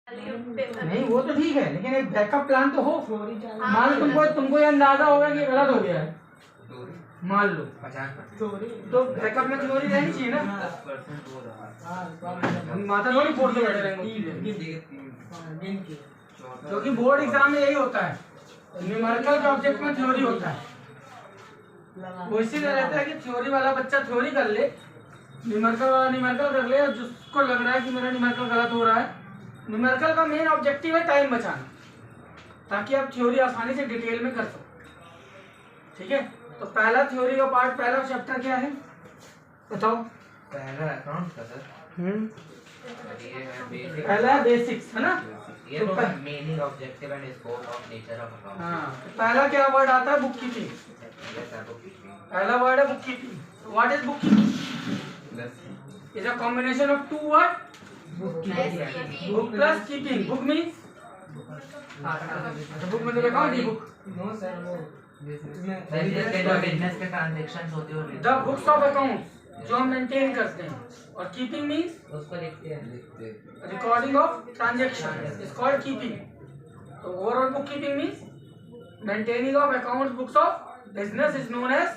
नहीं वो तो ठीक है, लेकिन एक बैकअप प्लान तो हो। मान लो तुमको ये अंदाजा होगा कि गलत हो गया है, मान लो 50%, तो बैकअप में थ्योरी रहनी चाहिए ना। माथा थोड़ी फोड़ के बैठे रहेंगे, क्योंकि बोर्ड एग्जाम में यही होता है, न्यूमेरिकल के ऑब्जेक्ट में थ्योरी होता है। वो इसीलिए रहता है कि थ्योरी वाला बच्चा थ्योरी कर ले, न्यूमेरिकल वाला न्यूमेरिकल कर ले, और जिसको लग रहा है कि मेरा न्यूमेरिकल गलत हो रहा है, न्यूमेरिकल का मेन ऑब्जेक्टिव है टाइम बचाना, ताकि आप थ्योरी आसानी से डिटेल में कर सको। ठीक है, तो पहला थ्योरी का पार्ट, पहला चैप्टर क्या है बताओ? पहला अकाउंट का सर, पहला है बेसिक्स, है ना? ये तो meaning, objective and scope of nature of account. हाँ, तो पहला क्या वर्ड आता है? Book keeping. पहला वर्ड है book keeping. What is book keeping? Is a combination of two word, book plus keeping. Book means, book में तो लिखा है बुक, नो सर, वो बिजनेस के ट्रांजैक्शंस होते हो, द बुक्स ऑफ अकाउंट्स जो हम मेंटेन करते हैं, और कीपिंग मीन्स उसको लिखते हैं, recording of transaction is called keeping. तो overall book keeping means maintaining of accounts books of business is known as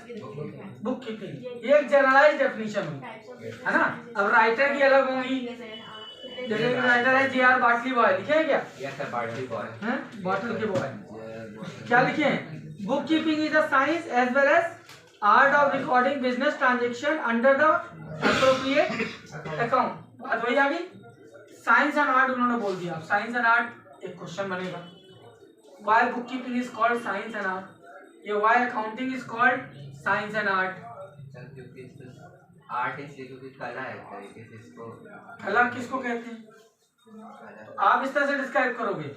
book keeping. ये एक जनरलाइज डेफिनेशन हुई, है ना? अब राइटर की अलग होंगी, जैसे राइटर है जी आर बाटली बॉय, लिखे हैं क्या? यस सर, बाटली बॉय हैं, बॉटल के बॉय, क्या लिखे हैं? Book keeping is a science as well as art of recording business transaction under the appropriate account. बात वही आ गई, साइंस एंड आर्ट उन्होंने बोल दिया। साइंस एंड आर्ट एक क्वेश्चन बनेगा, why book keeping is called science and art, ये why accounting is called science and art. क्योंकि आर्ट इसलिए क्योंकि कला है, तरीके से इसको कला किसको कहते हैं? तो आप इस तरह से डिस्क्राइब करोगे,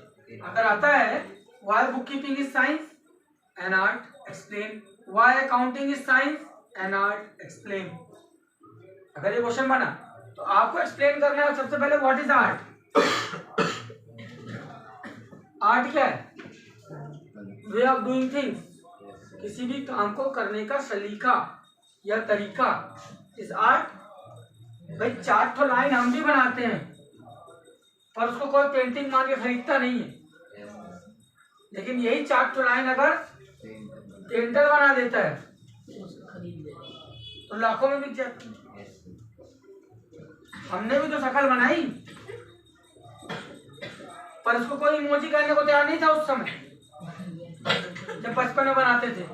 अगर आता है why book keeping is science and art, explain why accounting is science and art, explain. अगर ये क्वेश्चन बना तो आपको एक्सप्लेन करना है सबसे पहले व्हाट इज आर्ट। आर्ट क्या है? वे ऑफ डूइंग थिंग्स, किसी भी काम को करने का सलीका या तरीका इज आर्ट। भाई 4 तो लाइन हम भी बनाते हैं, पर उसको कोई पेंटिंग मान के खरीदता नहीं है, लेकिन यही 4 तो लाइन अगर पेंटर बना देता है तो लाखों में बिक जाती है। हमने भी तो शकल बनाई, पर उसको कोई इमोजी करने को तैयार नहीं था उस समय, जब 55 में बनाते थे।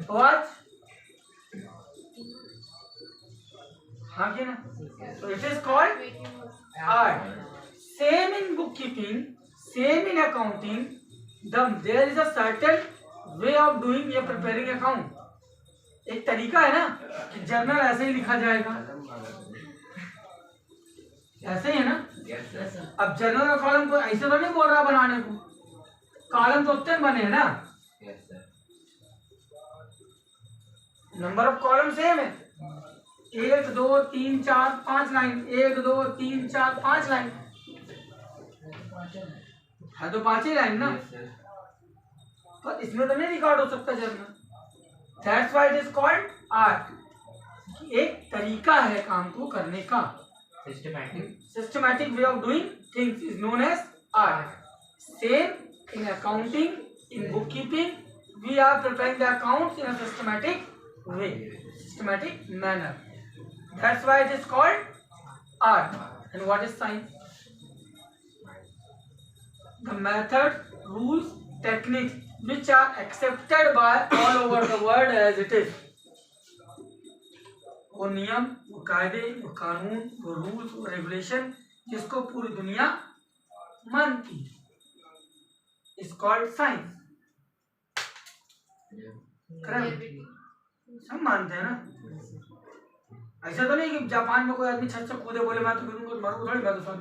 तो आज हाँ कि ना? So it is called art. Same in bookkeeping, same in accounting. There is a certain way of doing या preparing account. एक तरीका है ना कि जर्नल ऐसे ही लिखा जाएगा, ऐसे ही है ना? अब जर्नल का कॉलम को ऐसे तो नहीं बोल रहा बनाने को, कॉलम तो उतने बने हैं ना, नंबर ऑफ कॉलम सेम है, 1 2 3 4 5 लाइन, 1 2 3 4 5 लाइन है, तो 5 ही लाइन ना। पर इसमें तो नहीं रिकॉर्ड हो सकता journal. That's why it is called art. एक तरीका है काम को करने का, systematic way of doing things is known as art. Same in accounting, in book keeping, we are preparing the accounts in a systematic way, systematic manner. That's why it is called art. And what is science? The method, rules, techniques which are accepted by all over the world as it is. वो नियम, वो कायदे, वो कानून, वो rules, वो regulation जिसको पूरी दुनिया मानती है, is called science. Correct? सब मानते हैं ना। ऐसा तो नहीं कि जापान में कोई आदमी छत से कूदे बोले मैं तो करूंगा, मारूंगा थोड़ी, मैं तो सब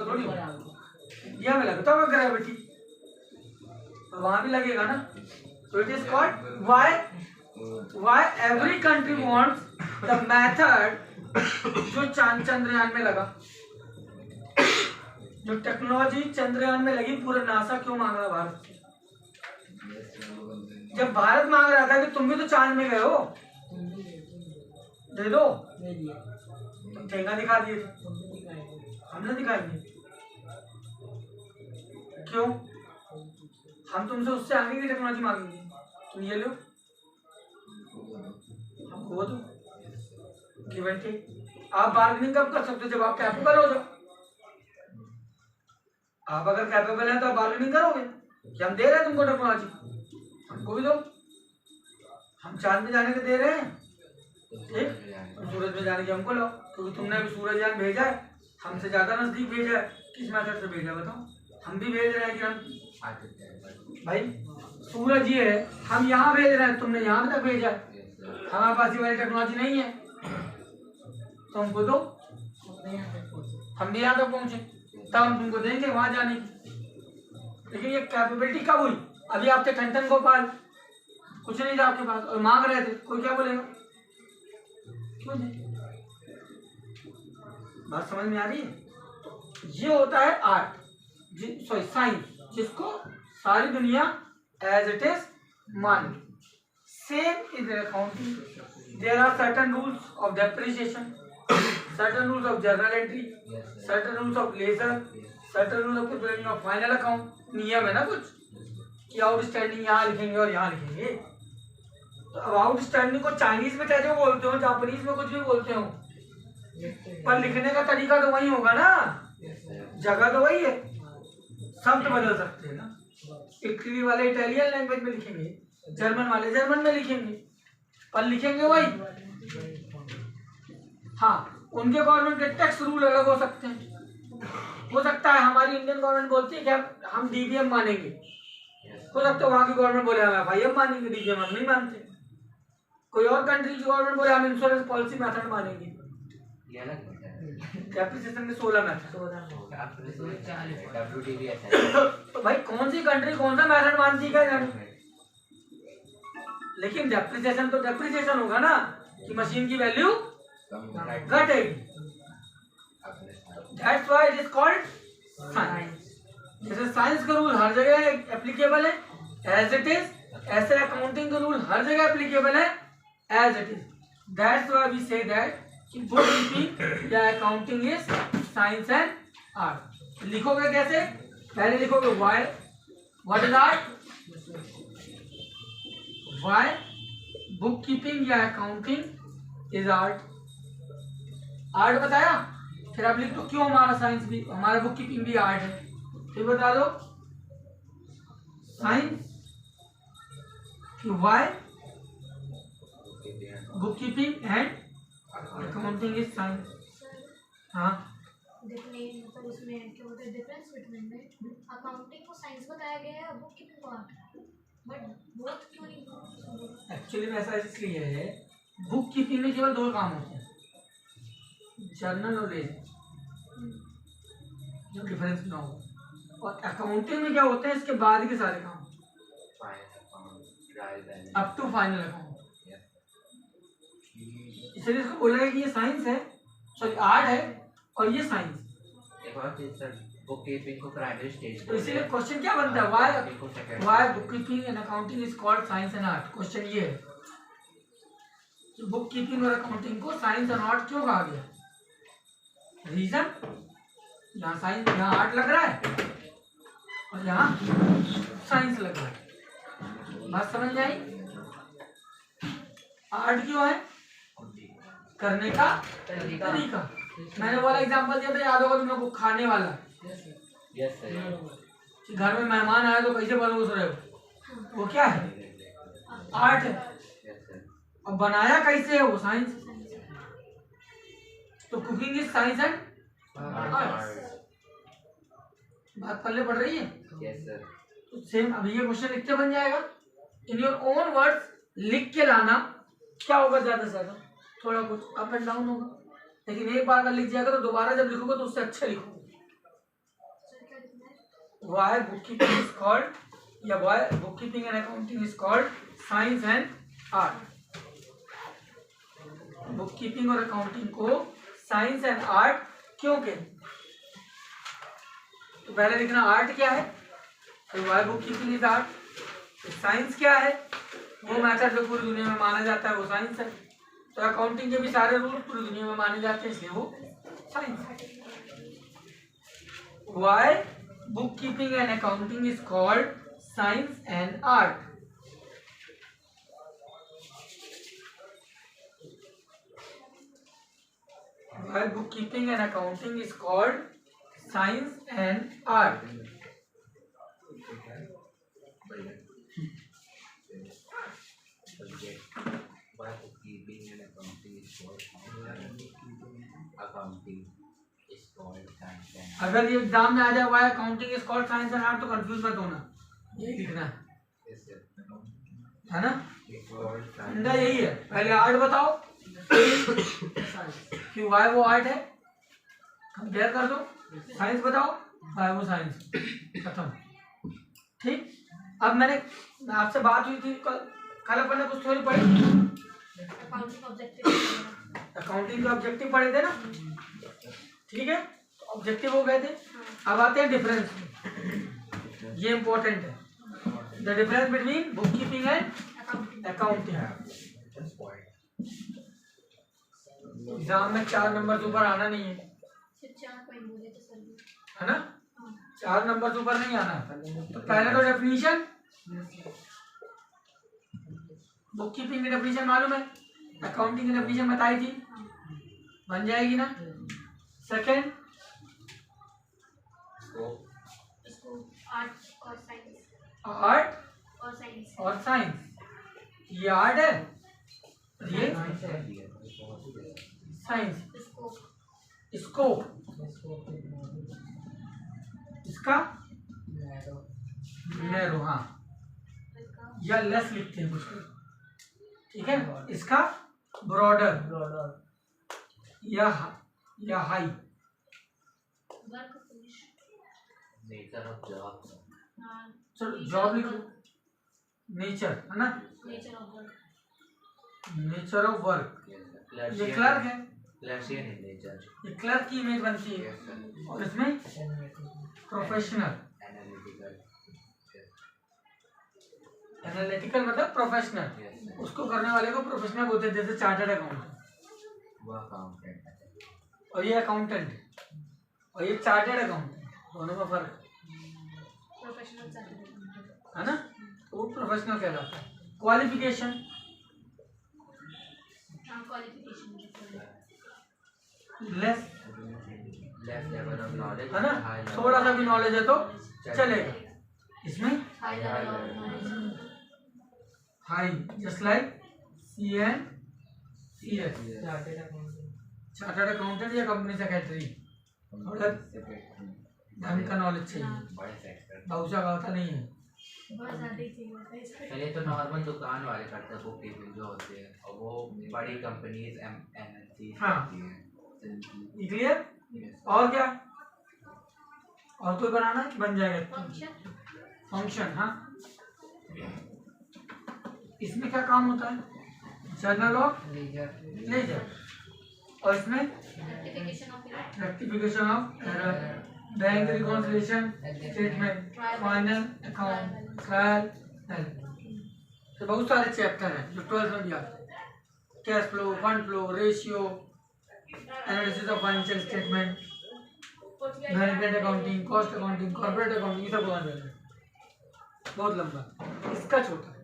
थोड़ी इंडिया में लगता होगा ग्रेविटी, तो वहां भी लगेगा ना। तो it is called why every country wants the method. जो चंद्रयान में लगा, जो टेक्नोलॉजी चंद्रयान में लगी, पूरा नासा क्यों मांग रहा भारत से? जब भारत मांग रहा था कि तुम भी तो चांद में गए हो, दे दो, तुम ठेंगा दिखा दिए थे, हमने दिखाई नहीं। क्यों? हम तुमसे उससे आगे की टेक्नोलॉजी मांगेंगे, तुम ये लो, हमको वो दो, गिव एंड टेक। आप बार्गेनिंग कब कर सकते हो? जब आप कैपेबल हो जाओ। आप अगर कैपेबल हैं तो आप बार्गेनिंग करोगे कि हम दे रहे हैं तुमको टेक्नोलॉजी, हमको भी दो, हम चांद में जाने के दे रहे हैं, ठीक, सूरज में जाने के हमको लो, क्योंकि तुमने अभी सूरजयान भेजा है, हमसे ज्यादा नजदीक भेजा है। किस मेथड से भेजा बताओ? हम भी भेज रहे हैं कि हम भाई सूरज ये है, हम यहाँ भेज रहे हैं, तुमने यहाँ तक भेजा है, हमारे पास ये वाली टेक्नोलॉजी नहीं है, तो हमको दो, हम भी यहाँ तक पहुंचे, तब हम तुमको देंगे वहां जाने की। लेकिन ये कैपेबिलिटी कब हुई? अभी आप थे टन गोपाल, कुछ नहीं था आपके पास और मांग रहे थे, कोई क्या बोलेगा? क्यों नहीं? बात समझ में आ रही है? ये होता है आर्ट, सॉरी साइंस, जिसको सारी दुनिया एज इट इज मान। Same in accounting, there are certain rules of depreciation, certain rules of journal entry, certain rules of ledger, certain rules of preparing of final account। नियम है ना कुछ कि outstanding यहाँ लिखेंगे और यहाँ लिखेंगे। तो अब आउटस्टैंडिंग को चाइनीज में कैसे बोलते हो, जापानीज में कुछ भी बोलते हो, पर लिखने का तरीका तो वही होगा ना, जगह तो वही है, शब्द बदल सकते हैं ना। इटली वाले इटालियन लैंग्वेज में लिखेंगे, जर्मन वाले जर्मन में लिखेंगे, पर लिखेंगे वही। हाँ, उनके गवर्नमेंट के टैक्स रूल अलग हो सकते हैं। हो सकता है हमारी इंडियन गवर्नमेंट बोलती है कि हम डीबीएम मानेंगे, हो सकता है वहां की गवर्नमेंट बोले हम एफआईएम मानेंगे, डीबीएम हम नहीं मानते। कोई और कंट्री की गवर्नमेंट बोले हम इंश्योरेंस पॉलिसी मेथड मानेंगे। डेप्रिसिएशन के 16 मेथड। तो भाई कौन सी कंट्री कौन सा मेथड मानती है? लेकिन डेप्रिसिएशन तो डेप्रिसिएशन होगा ना, कि मशीन की वैल्यू घटेगी। That's why it is called science। जैसे साइंस का रूल हर जगह एप्लीकेबल है एज इट इज, ऐसे अकाउंटिंग का रूल हर जगह एप्लीकेबल है as it is. That's why we say that कि बुक कीपिंग या accounting is science and art. लिखोगे कैसे? पहले लिखोगे why, what is art, why book keeping या अकाउंटिंग इज आर्ट। आर्ट बताया, फिर आप लिख दो क्यों हमारा साइंस भी, हमारा बुक कीपिंग भी आर्ट है। फिर बता दो science why book keeping and accounting is science. हाँ, मतलब उसमें क्या होता है डिफरेंस बिटवीन में अकाउंटिंग को साइंस बताया गया है और बुक कीपिंग को आर्ट, बट बोथ क्यों नहीं? एक्चुअली में ऐसा इसलिए है, बुक कीपिंग में केवल 2 काम होते हैं, जर्नल और लेजर, जो डिफरेंस ना हो। और अकाउंटिंग में क्या होते हैं इसके बाद के सारे काम, अप टू फाइनल अकाउंट। इसलिए इसको बोला है कि ये साइंस है, सॉरी आर्ट है, और ये साइंस। एक और चीज सर, बुक कीपिंग को प्राइमरी स्टेज तो इसीलिए क्वेश्चन क्या बनता है, why book keeping and accounting is called science and art. Question ये है कि बुक कीपिंग और अकाउंटिंग को साइंस एंड आर्ट क्यों कहा गया? रीजन, यहाँ साइंस, यहाँ आर्ट लग रहा है और यहाँ साइंस लग रहा है। बात समझ में आई? आर्ट क्यों है? करने का तरीका। मैंने वाला एग्जांपल दिया था, याद होगा तुम लोग को, खाने वाला। Yes sir. कि घर में मेहमान आए तो कैसे परोस रहे हो, वो क्या है? आर्ट है। अब बनाया कैसे है, वो साइंस। तो cooking is science and art. बात पल्ले पड़ रही है? Yes sir. तो सेम अभी ये क्वेश्चन लिखते बन जाएगा, इन योर ओन वर्ड्स लिख के लाना। क्या होगा ज्यादा से ज्यादा, थोड़ा कुछ अप एंड डाउन होगा, लेकिन एक बार अगर लिख जाएगा तो दोबारा जब लिखोगे तो उससे अच्छा लिखोगे। Why bookkeeping is called, या why bookkeeping and accounting is called science and art। Bookkeeping और अकाउंटिंग को साइंस एंड आर्ट क्यों कहते? तो पहले लिखना आर्ट क्या है, तो वाई बुककीपिंग इज आर्ट। तो साइंस क्या है, वो मेथड जो पूरी दुनिया में माना जाता है वो साइंस है। तो अकाउंटिंग के भी सारे रूल पूरी दुनिया में माने जाते हैं, इसलिए वो साइंस है। Why bookkeeping and accounting is called science and art. Why bookkeeping and accounting is called science and art? Why bookkeeping and accounting is called accounting is called science and अगर ये एग्जाम में आ जाए why accounting is called science and art तो confuse मत होना, यही लिखना है ना। फंडा यही है, पहले आर्ट बताओ कि why वो आर्ट है, कंपेयर कर दो, साइंस बताओ why वो साइंस, खत्म। ठीक, अब मैंने आपसे बात हुई थी कल अपन ने कुछ थ्योरी पढ़ी, अकाउंटिंग के ऑब्जेक्टिव पढ़े थे ना, ठीक है, ऑब्जेक्टिव हो गए थे। अब आते हैं डिफरेंस, ये इंपॉर्टेंट है, the difference between book keeping and accounting. Exam में 4 नंबर से ऊपर आना नहीं है, है ना, 4 नंबर से ऊपर नहीं आना। तो पहले तो डेफिनेशन, बुक कीपिंग की डेफिनेशन मालूम है, अकाउंटिंग की डेफिनेशन बताई थी, बन जाएगी ना। सेकंड आर्ट और साइंस, ये आर्ट है, ये साइंस। स्कोप, इसका नैरो, हाँ, या लेस लिखते हैं कुछ, ठीक है। इसका ब्रॉडर या हाई। नेचर ऑफ जॉब, चलो जॉब लिखो, नेचर है ना, नेचर ऑफ वर्क, ये क्लर्क है, क्लर्शियन इन नेचर, ये क्लर्क की इमेज बनती है। और इसमें प्रोफेशनल, एनालिटिकल मतलब प्रोफेशनल, उसको करने वाले को प्रोफेशनल बोलते हैं, जैसे चार्टर्ड अकाउंटेंट, वो अकाउंटेंट, और ये अकाउंटेंट और ये चार्टर्ड अकाउंटेंट, दोनों में फर्क है ना, तो वो प्रोफेशनल कहलाता है। Qualification, less level of knowledge, है ना, थोड़ा सा भी नॉलेज है तो चलेगा। इसमें high, just like CNCS, chartered accountant या कंपनी सेक्रेटरी, थोड़ा ढंग का नॉलेज चाहिए, बहुचा गावता नहीं है। पहले तो नॉर्मल दुकान वाले करते हैं बुक कीपिंग जो होते हैं, और वो बड़ी कंपनीज MNC हाँ, करती हैं। क्लियर। और क्या, और कोई बनाना है, बन जाएगा फंक्शन। हाँ, इसमें क्या काम होता है, जर्नल ऑफ लेजर, और इसमें rectification of error, bank reconciliation, statement, final account, trial health. तो बहुत सारे चैप्टर हैं जो 12th में भी आते हैं, cash flow, fund flow, ratio, analysis of financial statement, management accounting, cost accounting, corporate accounting, ये सब होना चाहिए, बहुत लंबा, इसका छोटा है।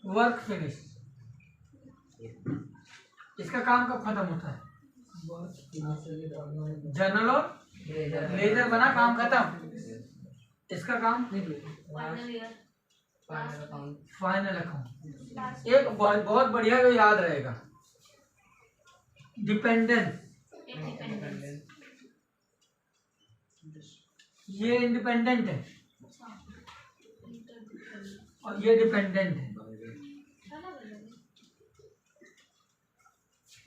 वर्क फिनिश, इसका काम कब खत्म होता है, जर्नल और लेजर बना, काम खत्म। इसका काम फाइनल अकाउंट। एक बहुत बढ़िया जो याद रहेगा, डिपेंडेंस, ये इंडिपेंडेंट है और ये डिपेंडेंट है।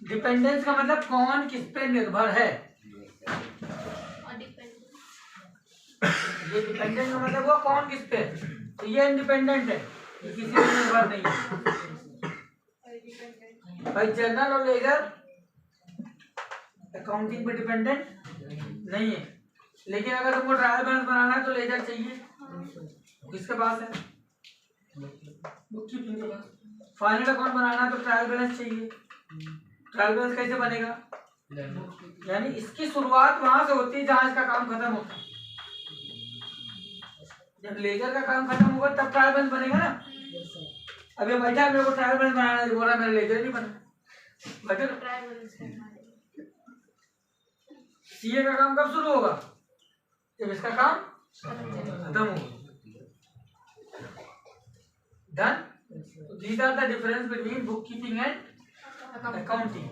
डिपेंडेंस का मतलब कौन किस पे निर्भर है, ये डिपेंडेंट का मतलब वो कौन किस पे, तो ये इंडिपेंडेंट है, ये किसी पे निर्भर नहीं है। भाई जर्नल और लेजर अकाउंटिंग पे डिपेंडेंट नहीं है, लेकिन अगर तुमको ट्रायल बैलेंस बनाना है तो लेजर चाहिए, किसके पास है, बुक कीपिंग के पास। फाइनल अकाउंट बनाना है तो ट्रायल बैलेंस चाहिए, ट्रायल बैलेंस कैसे बनेगा? यानी इसकी शुरुआत वहां से होती है जहां इसका काम खत्म होता है। जब लेजर का काम खत्म होगा तब ट्रायल बैलेंस बनेगा ना। अब ये बैठा है, मेरे को ट्रायल बैलेंस बनाना है, बोला मेरा लेजर नहीं बना, बैठे तो ट्रायल बैलेंस करना है। सीए का काम कब शुरू होगा? जब इसका काम खत्म होगा। Done. These are the difference between book keeping and accounting.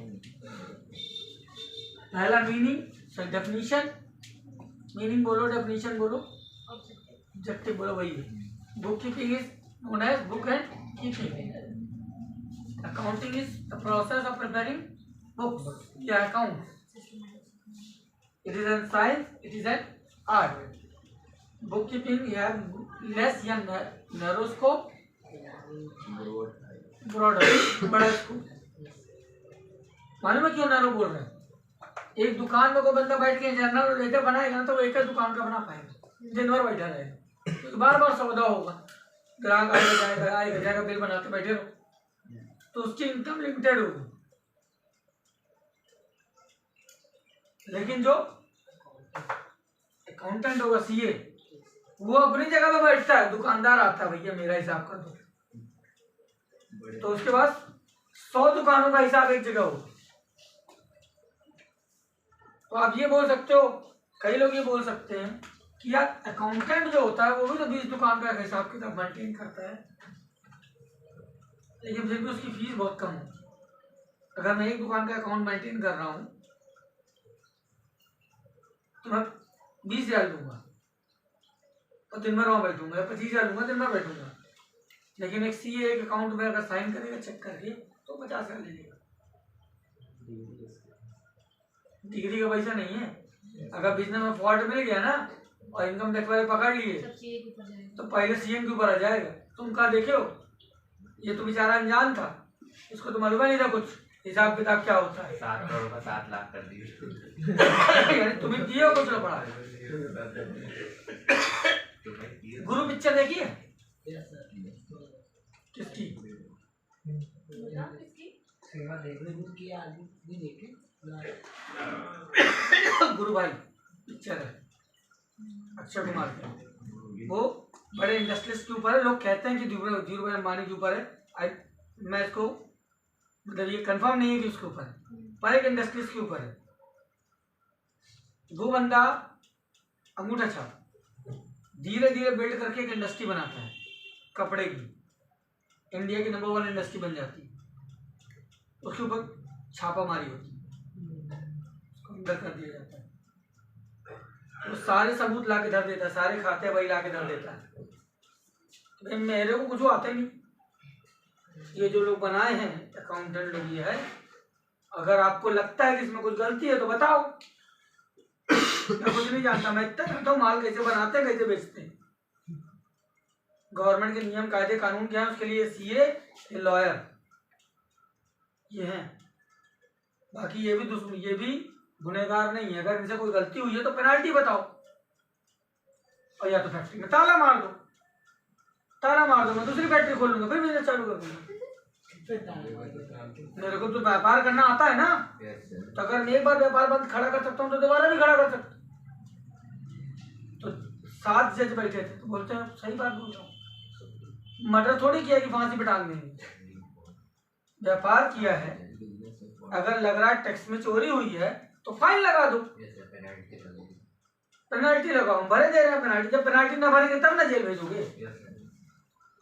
पहला मीनिंग, डेफिनेशन, मीनिंग बोलो, डेफिनेशन बोलो, ऑब्जेक्टिव बोलो, वही है। Book keeping is known as book and keeping. Accounting is the process of preparing books या account. It is a science, it is an art. Bookkeeping have less या narrow scope, broader, बड़ा scope। मालूम है क्यों narrow बोल रहे हैं? एक दुकान में कोई बंदा बैठ के जर्नल लेकर बनाएगा ना तो वो एक ही दुकान का बना पाएगा, दिन भर बैठा रहेगा, तो बार बार सौदा होगा, ग्राहक आएगा जाएगा, बिल बनाते बैठे रहो, तो उसकी इनकम लिमिटेड होगी। लेकिन जो अकाउंटेंट होगा, सीए, वो अपनी जगह पे बैठता है, दुकानदार आता है, भैया मेरा हिसाब कर दो, तो उसके पास 100 दुकानों का हिसाब एक जगह हो। तो आप ये बोल सकते हो, कई लोग ये बोल सकते हैं कि यार अकाउंटेंट जो होता है वो भी तो 20 दुकान का हिसाब किताब मेंटेन करता है, लेकिन फिर भी उसकी फीस बहुत कम है। अगर मैं एक दुकान का अकाउंट मेंटेन कर रहा हूँ तो मैं 20,000 लूंगा और दिन भर वहां बैठूंगा, या 25,000 लूंगा, दिन भर बैठूंगा। लेकिन एक सीए एक अकाउंट में अगर साइन करेगा चेक करके तो 50,000 ले लेगा। डिग्री का पैसा नहीं है। अगर बिजनेस में फॉल्ट मिल गया ना और इनकम टैक्स वाले पकड़ लिए तो पहले सीएम के ऊपर आ जाएगा। तुम कहा देखे हो, ये तो बेचारा अनजान था, इसको तो मालूम नहीं था कुछ हिसाब किताब क्या होता है। 7 करोड़ का 7 लाख कर दिए। यानी तुम्हें दिए हो कुछ ना पड़ा। गुरु पिक्चर देखी है? किसकी? गुरु भाई पिक्चर है, अक्षय कुमार की। वो बड़े इंडस्ट्रीज के ऊपर है। लोग कहते हैं कि धीरू भाई अंबानी के ऊपर है। मैं इसको मतलब ये कंफर्म नहीं है कि उसके ऊपर है, पर एक इंडस्ट्रीज के ऊपर है। वो बंदा अंगूठा छाप धीरे धीरे बिल्ड करके एक इंडस्ट्री बनाता है कपड़े की। इंडिया की नंबर 1 इंडस्ट्री बन जाती है। उसके ऊपर छापामारी होती है, उसको अंदर कर दिया जाता है। वो सारे सबूत ला के धर देता है, सारे खाते वही ला के धर देता है। तो मेरे को कुछ आता ही नहीं। ये जो लोग बनाए हैं अकाउंटेंट लोग, ये है, अगर आपको लगता है कि इसमें कुछ गलती है तो बताओ। मैं कुछ नहीं जानता, मैं इतना जानता हूँ माल कैसे बनाते हैं, कैसे बेचते हैं। गवर्नमेंट के नियम कायदे कानून क्या है, उसके लिए सीए, लॉयर ये हैं। बाकी ये भी गुनहगार नहीं है। अगर इनसे कोई गलती हुई है तो पेनाल्टी बताओ, और या तो फैक्ट्री में ताला मार दो। मैं दूसरी फैक्ट्री खोल लूंगा, फिर बिजनेस चालू कर दूंगा। मेरे को तो व्यापार करना आता है ना, तो अगर मैं एक बार व्यापार बंद खड़ा कर सकता हूँ तो दोबारा भी खड़ा कर सकता हूँ। तो 7 जज बैठे थे तो बोलते हैं सही बात बोल रहा हूँ। मर्डर थोड़ी किया कि फांसी पे टांग देंगे, व्यापार किया है। अगर लग रहा है टैक्स में चोरी हुई है तो फाइन लगा दो, पेनाल्टी लगाओ। भरे दे रहे हैं पेनाल्टी, जब पेनाल्टी ना भरेंगे तब ना जेल भेजोगे।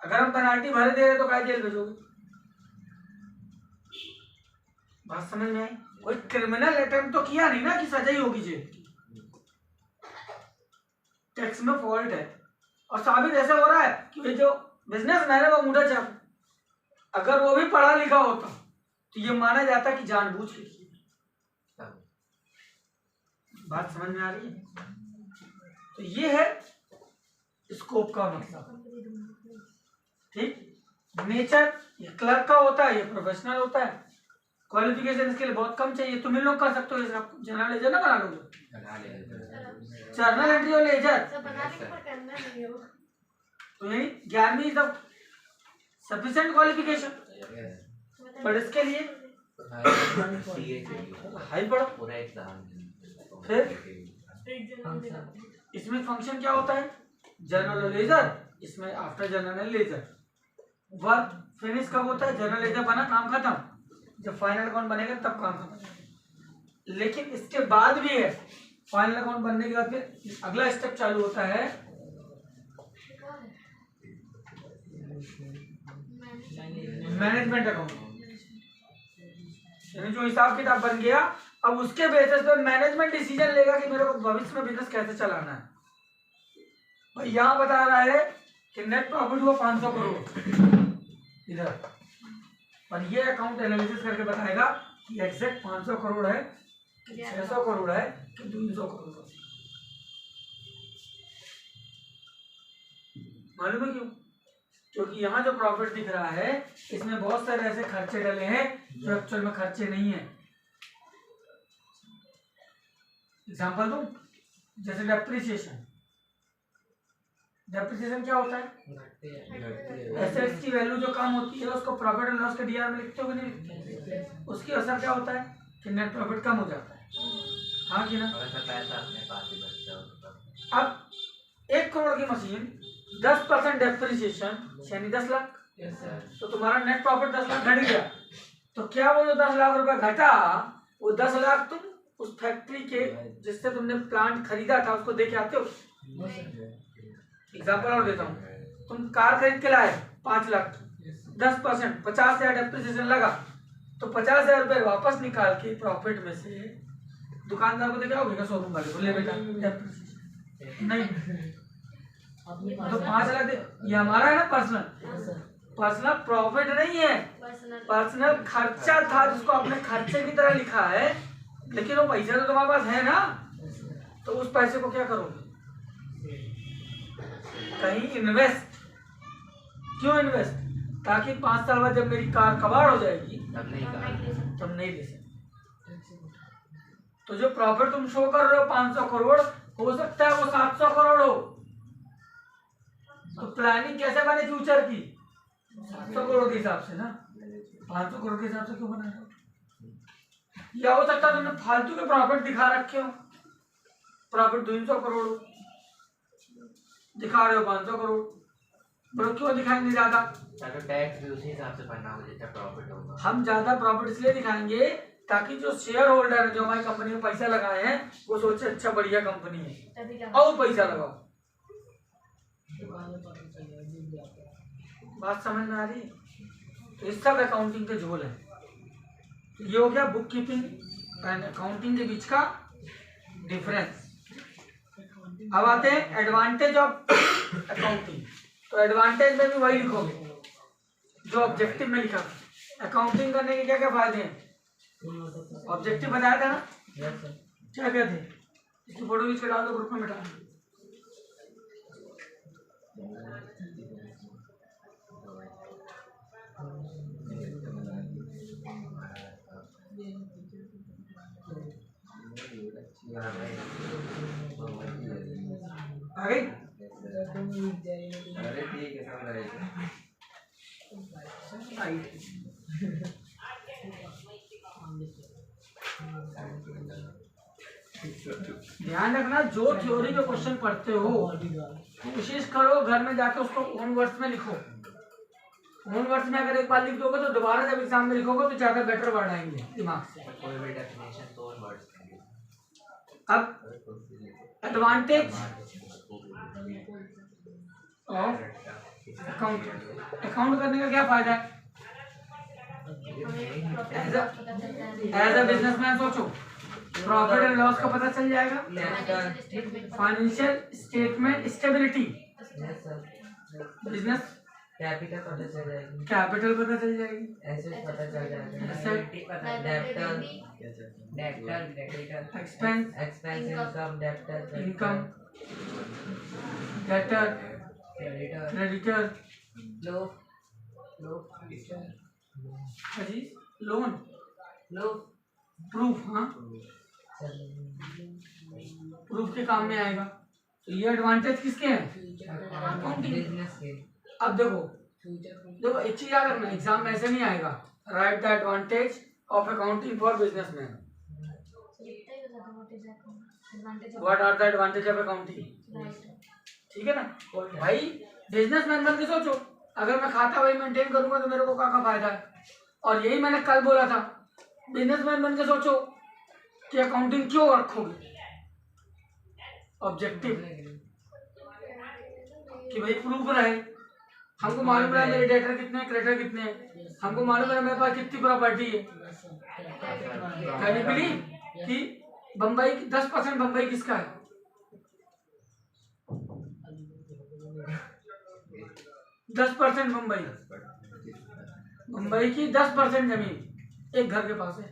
अगर हम पेनाल्टी भरे दे रहे तो क्या जेल भेजोगे? बात समझ में आई? कोई क्रिमिनल अटेम्प्ट तो किया नहीं ना कि सजा ही होगी जेल की। टैक्स में फॉल्ट है और साबित ऐसा हो रहा है कि जो बिजनेसमैन है वो अंगूठा छाप, अगर वो भी पढ़ा लिखा होता तो ये माना जाता कि जानबूझ के किया। बात समझ में आ रही है? तो ये है स्कोप का मतलब। ठीक, नेचर ये क्लर्क का होता है, ये प्रोफेशनल होता है। क्वालिफिकेशन इसके लिए बहुत कम चाहिए। तुम इन लोग कर सकते हो, जैसे आप जनरल लेजर ना बना लोगे, जर्नल एंट्री और लेजर, तो यही 11वीं तक सफिशिएंट क्वालिफिकेशन। पर इसके लिए सीए चाहिए हाई पढ़ो। पूरा एग्जाम फिर एक जन इसमें फंक्शन क्या होता है, जनरल लेजर, इसमें after general ledger. Work finish कब होता है, जनरल लेजर बना काम खत्म, जब फाइनल अकाउंट बनेगा तब काम खत्म। लेकिन इसके बाद भी है, फाइनल अकाउंट बनने के बाद फिर अगला स्टेप चालू होता है मैनेजमेंट अकाउंट। यानी जो हिसाब किताब बन गया, अब उसके बेसिस पे मैनेजमेंट डिसीजन लेगा कि मेरे को भविष्य में बिजनेस कैसे चलाना है। भाई यहाँ बता रहा है कि नेट प्रॉफिट हुआ 500 करोड़ इधर, और ये अकाउंट एनालिसिस करके बताएगा कि एग्जैक्ट 500 करोड़ है, 600 करोड़ है कि 200 करोड़ है। मालूम है क्यों? क्योंकि यहाँ जो प्रॉफिट दिख रहा है इसमें बहुत सारे ऐसे खर्चे डले हैं जो एक्चुअल में खर्चे नहीं है। एग्जाम्पल दूं, जैसे डेप्रिसिएशन। डेप्रिसिएशन क्या होता है, एसेट्स की वैल्यू जो कम होती है उसको प्रॉफिट एंड लॉस के डीआर में लिखते हो कि नहीं लिखते? उसकी असर क्या होता है कि नेट प्रॉफिट कम हो जाता है, हाँ कि ना? पैसा अपने पास ही बचता। अब 1 करोड़ की मशीन 10% डेप्रिसिएशन यानी 10 लाख, तो तुम्हारा नेट प्रॉफिट 10 लाख घट गया। तो क्या वो जो 10 लाख रुपए घटा, वो 10 लाख तुम उस फैक्ट्री के जिससे तुमने प्लांट खरीदा था उसको दे के आते हो? एग्जाम्पल और देता हूँ, तुम कार खरीद के लाए 5 लाख, 10% 50,000 डेप्रिसिएशन लगा, तो 50,000 रुपए वापस निकाल के प्रॉफिट में से दुकानदार को दे के आओगे शोरूम वाले को, ले बेटा डेप्रिसिएशन नहीं, तो 5 लाख दे। ये हमारा है ना पर्सनल प्रॉफिट नहीं है, पर्सनल खर्चा था जिसको आपने खर्चे की तरह लिखा है, लेकिन वो पैसा तो तुम्हारे पास है ना, तो उस पैसे को क्या करोगे? कहीं इन्वेस्ट। क्यों इन्वेस्ट? ताकि 5 साल बाद जब मेरी कार कबाड़ हो जाएगी तब नहीं दे सकते। तो जो प्रॉफिट तुम शो कर रहे हो 500 करोड़, हो सकता है वो 700 करोड़ हो। तो प्लानिंग कैसे बने फ्यूचर की? 700 करोड़ के हिसाब से ना, 500 करोड़ के हिसाब से क्यों बना रहे हो? या हो सकता है तुमने फालतू के प्रॉफिट दिखा रखे हो, प्रॉफिट 200 करोड़ दिखा रहे हो 500 करोड़, पर क्यों दिखाएंगे ज्यादा? टैक्स भी उसी हिसाब से भरना हो जितना प्रॉफिट होगा। हम ज्यादा प्रॉफिट इसलिए दिखाएंगे ताकि जो शेयर होल्डर है जो हमारी कंपनी में पैसा लगाए हैं वो सोचे अच्छा बढ़िया कंपनी है और पैसा लगाओ। बात समझ में आ रही है? तो इस सब अकाउंटिंग के झोल है। तो ये हो गया बुक कीपिंग एंड अकाउंटिंग के बीच का डिफरेंस। अब आते हैं एडवांटेज ऑफ अकाउंटिंग। तो एडवांटेज में भी वही लिखोगे जो ऑब्जेक्टिव में लिखा। अकाउंटिंग करने के क्या क्या फायदे हैं? ऑब्जेक्टिव बताया था ना, क्या क्या थे? इसकी फोटो खींच के डाल दो ग्रुप में, मिटा दो। आ गई? अरे ठीक है सब रहेगा। ध्यान रखना, जो थ्योरी के क्वेश्चन पढ़ते हो कोशिश करो घर में जाके उसको ओन वर्ड्स में लिखो। ओन वर्ड्स में अगर एक बार लिख दोगे तो दोबारा जब एग्जाम में लिखोगे तो ज्यादा बेटर वर्ड आएंगे दिमाग से। कोई भी डेफिनेशन तो ओन वर्ड्स में। अब एडवांटेज ऑफ अकाउंट। अकाउंट करने का क्या फायदा है? एज अ बिजनेसमैन सोचो, प्रॉफिट एंड लॉस का पता चल जाएगा, financial statement stability, business capital पता चल जाएगी, कैपिटल पता चल जाएगी, एसेट पता चल जाएगा, asset, debtor, debtor, creditor, expense, expense, income, debtor, income, debtor, creditor, creditor, लो, अजी लोन, प्रूफ। हाँ, प्रूफ के काम में आएगा। तो ये एडवांटेज किसके हैं? बिजनेस के। अब देखो एक चीज याद रखना, एग्जाम में ऐसे नहीं आएगा write the advantage of accounting for businessman. लिखते ही बता दो what is advantage of what are the advantage of accounting. Right. ठीक है ना भाई, बिजनेसमैन बन के सोचो, अगर मैं खाता वही मेंटेन करूंगा तो मेरे को क्या फायदा है। और यही मैंने कल बोला था, बिजनेसमैन बन के सोचो कि अकाउंटिंग क्यों रखोगे, ऑब्जेक्टिव कि भाई प्रूफ रहे, हमको मालूम रहे मेरे डेटर कितने हैं, क्रेडिटर कितने हैं, हमको मालूम है मेरे पास कितनी प्रॉपर्टी है। कैन यू बिलीव कि बम्बई 10% बम्बई किसका है? 10% मुंबई की 10% जमीन एक घर के पास है।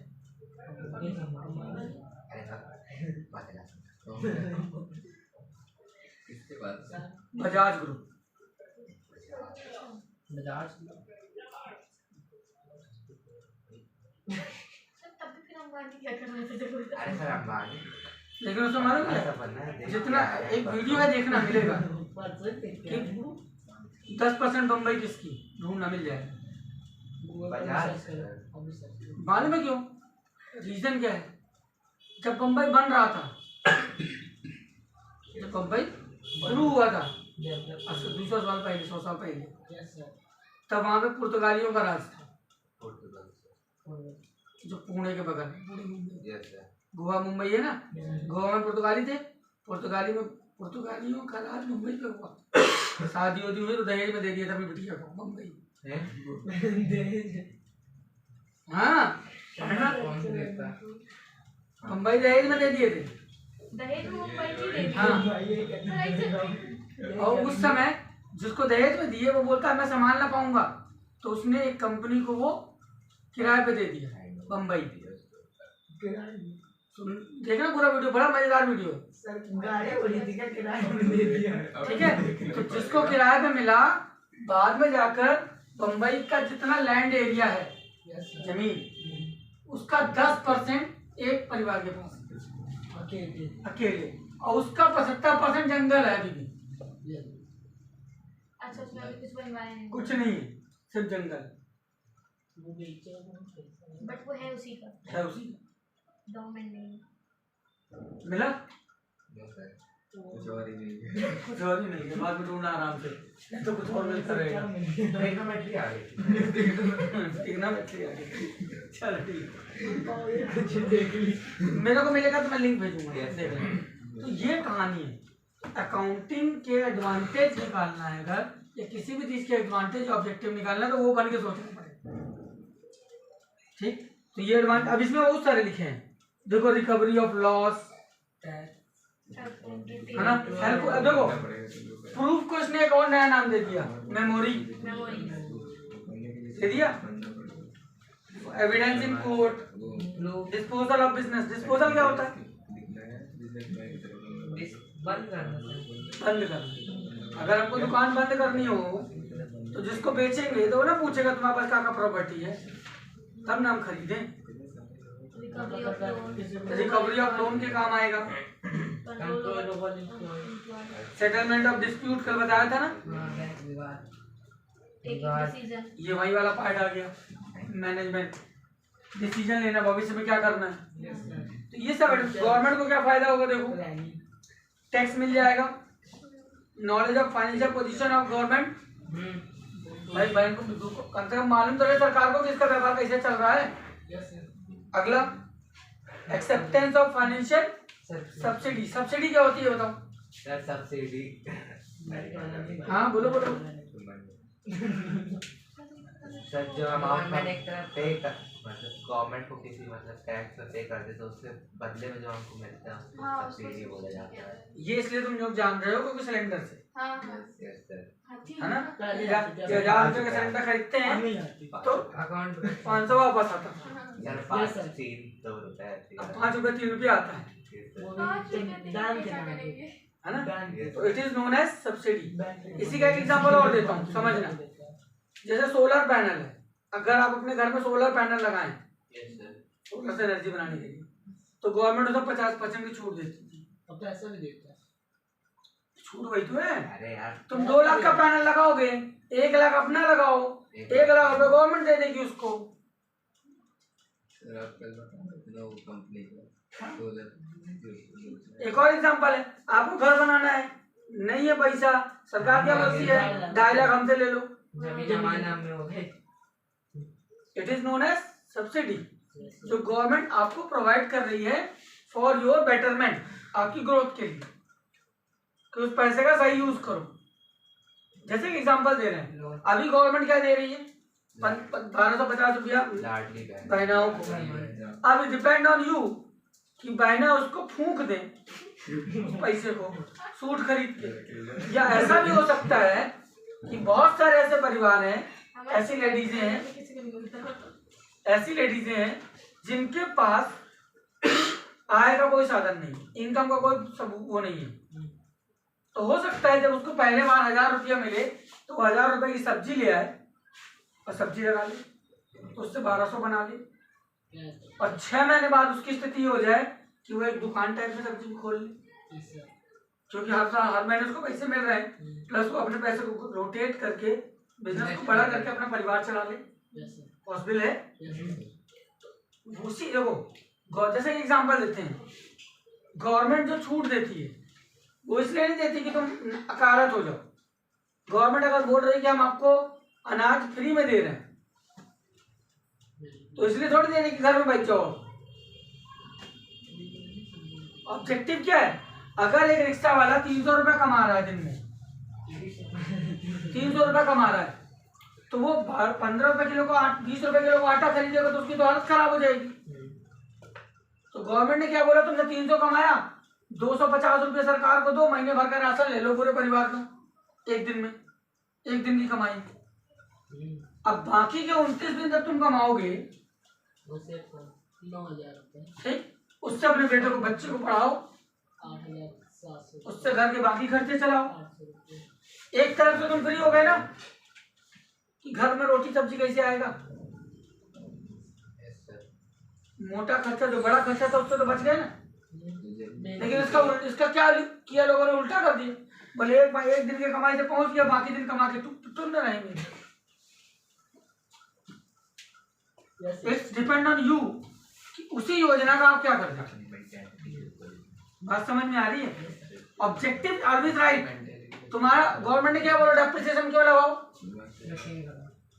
किसके पास? बजाज ग्रुप। बजाज सर तब भी फिर अंबानी क्या कर रहे थे जब अरे सर अंबानी लेकिन उसमें मालूम ऐसा है बनना है, देख जितना एक वीडियो है देखना मिलेगा कि 10% बम्बई किसकी, ढूंढना मिल जाएगा। बजाज मालूम है क्यों? रीजन क्या है? जब बम्बई बन रहा था, जब बम्बई शुरू हुआ था 200 साल पहले, 100 साल पहले, तब वहां पे पुर्तगालियों का राज था, जो पुणे के बगल में, पुणे मुंबई, यस सर। गोवा मुंबई है ना, गोवा में पुर्तगाली थे, पुर्तगालियों का राज मुंबई पे हुआ। शादी होती हुई तो दहेज में दे दिया था अपनी बिटिया को मुंबई। हाँ पढ़ना, कौन से देता? मुंबई दहेज में दे दिए थे। दहेज में मुंबई की दे दी। हाँ, और उस समय जिसको दहेज में दिए वो बोलता है मैं संभाल ना पाऊंगा, तो उसने एक कंपनी को वो किराए पे दे दिया बम्बई। देखना पूरा वीडियो, बड़ा मजेदार वीडियो है। सर गाड़ी बोली थी क्या किराए में दे दिया? ठीक है, तो जिसको किराए पे मिला, बाद में जाकर बम्बई का जितना लैंड एरिया है जमीन, उसका 10% एक परिवार के पास अकेले, और उसका 75% जंगल है अभी भी। अच्छा उसमें अभी कुछ बनवाया नहीं कुछ नहीं है, सिर्फ जंगल बट वो है उसी का, है उसी। गवर्नमेंट नहीं। मिला यस सर। कुछ और ही नहीं है। कुछ और ही नहीं है, बाद में ढूंढना आराम से, नहीं तो कुछ और मिलता रहेगा। ट्रिग्नोमेट्री आ गई। ट्रिग्नोमेट्री आ गई। चलो ठीक है, मेरे को मिलेगा तो मैं लिंक भेजूंगा, देख लेना। तो ये कहानी है, अकाउंटिंग के एडवांटेज निकालना है अगर, या किसी भी चीज के एडवांटेज ऑब्जेक्टिव निकालना है तो वो बन के सोचना पड़ेगा। ठीक, तो ये एडवांटेज, अब इसमें बहुत सारे लिखे हैं, देखो रिकवरी ऑफ लॉस है ना, हेल्प। देखो प्रूफ को इसने एक और नया नाम दे दिया, मेमोरी दे दिया, evidence in court, disposal of business. Disposal क्या होता है? बंद करना बंद करना। अगर हमको दुकान बंद करनी हो तो जिसको बेचेंगे तो वो ना पूछेगा तुम्हारे पास क्या खरीदी है, तब ना हम खरीदें। रिकवरी ऑफ लोन के काम आएगा। सेटलमेंट ऑफ डिस्प्यूट कल बताया था ना, ये वही वाला पार्ट आ गया। मैनेजमेंट डिसीजन लेना, भविष्य में क्या करना है, तो ये सब गवर्नमेंट को क्या फायदा होगा? देखो टैक्स मिल जाएगा, knowledge of financial position of government, भाई बैंक को कम से कम मालूम तो रहे सरकार को कि इसका व्यापार कैसे चल रहा है। अगला acceptance of financial subsidy. Subsidy क्या होती है बताओ? Sir subsidy. हाँ बोलो बोलो। सर जो अमाउंट पे मतलब गवर्नमेंट को किसी मतलब टैक्स पे करते तो उसके बदले में जो हमको मिलता है उसको सब्सिडी बोला जाता है। ये इसलिए तुम लोग जान रहे हो क्योंकि सिलेंडर से, यस सर। है ना, 1000 रुपये का सिलेंडर खरीदते हैं तो अकाउंट 500 वापस आता है, सर 5-3 रुपए 5 रुपये 3 रुपये आता है, है ना। तो it is known as subsidy. इसी का एक एग्जांपल और देता हूँ समझना, जैसे सोलर पैनल है, अगर आप अपने घर में सोलर पैनल लगाएं सोलर से एनर्जी बनाने के लिए, तो गवर्नमेंट उसे 50% की छूट देती है। अब तो ऐसा भी देता है, छूट वही तो है। अरे यार तुम 2 लाख का पैनल लगाओगे, 1 लाख अपना लगाओ, 1 लाख रुपए गवर्नमेंट दे देगी उसको। एक और एग्जांपल है, आपको घर बनाना है, नहीं है पैसा, सरकार क्या बोलती है 2.5 लाख हमसे ले लो, जमीन हमारे नाम में हो गई। It is known as subsidy, जो गवर्नमेंट आपको प्रोवाइड कर रही है फॉर योर बेटरमेंट, आपकी ग्रोथ के लिए, कि उस पैसे का सही यूज करो। जैसे कि एग्जांपल दे रहे हैं, अभी गवर्नमेंट क्या दे रही है 1250 रुपया बहनाओं को। अब डिपेंड ऑन यू कि बहना उसको फूंक दे पैसे को सूट खरीद के, या ऐसा भी हो सकता है कि बहुत सारे ऐसे परिवार हैं, ऐसी लेडीजें हैं जिनके पास आय का कोई साधन नहीं, इनकम का कोई सबूत वो नहीं है, तो हो सकता है जब उसको पहले बार 1000 रुपया मिले तो 1000 रुपए की सब्जी ले आए और सब्जी लगा ले, तो उससे 1200 बना ले, और 6 महीने बाद उसकी स्थिति हो जाए कि वो एक दुकान टाइप में सब्जी खोल ले, क्योंकि हर महीने उसको पैसे मिल रहे हैं, प्लस वो अपने पैसे को रोटेट करके बिजनेस को बड़ा करके अपना परिवार चला ले। पॉसिबल है। उसी देखो, जैसे एग्जांपल देते हैं, गवर्नमेंट जो छूट देती है वो इसलिए नहीं देती कि तुम अकारत हो जाओ। गवर्नमेंट अगर बोल रही है कि हम आपको अनाज फ्री में दे रहे हैं, तो इसलिए थोड़ी दे रही कि घर में बैठ जाओ। ऑब्जेक्टिव क्या है? अगर एक रिक्शा वाला 300 रुपये कमा रहा है दिन में, 300 रुपये कमा रहा है, तो वो 15 रुपए किलो को 20 रुपए किलो को आटा खरीदेगा तो उसकी तो हालत खराब हो जाएगी। तो गवर्नमेंट ने क्या बोला, तुमने 300 कमाया, 250 रुपये सरकार को दो, महीने भर का राशन ले लो पूरे परिवार का, एक दिन में, एक दिन की कमाई। अब बाकी के 29 दिन जब तुम कमाओगे 9,000 रुपये, ठीक, उससे अपने बेटे को, बच्चे को पढ़ाओ, 8,700, उससे घर के बाकी खर्चे चलाओ। 800 रुपये। एक तरफ से तुम फ्री हो गए ना, कि घर में रोटी सब्जी कैसे आएगा, मोटा खर्चा, जो बड़ा खर्चा था उससे तो बच गए ना। लेकिन इसका क्या किया लोगों ने, उल्टा कर दिया, बोले एक दिन की कमाई से पहुंच गया, बाकी दिन कमा के तुम न रहेंगे। इट्स डिपेंड ऑन यू कि उसी योजना का आप क्या करते हैं। बात समझ में आ रही है? Objective always right. तुम्हारा गवर्नमेंट ने क्या बोला, डेप्रिसिएशन क्यों लगाओ,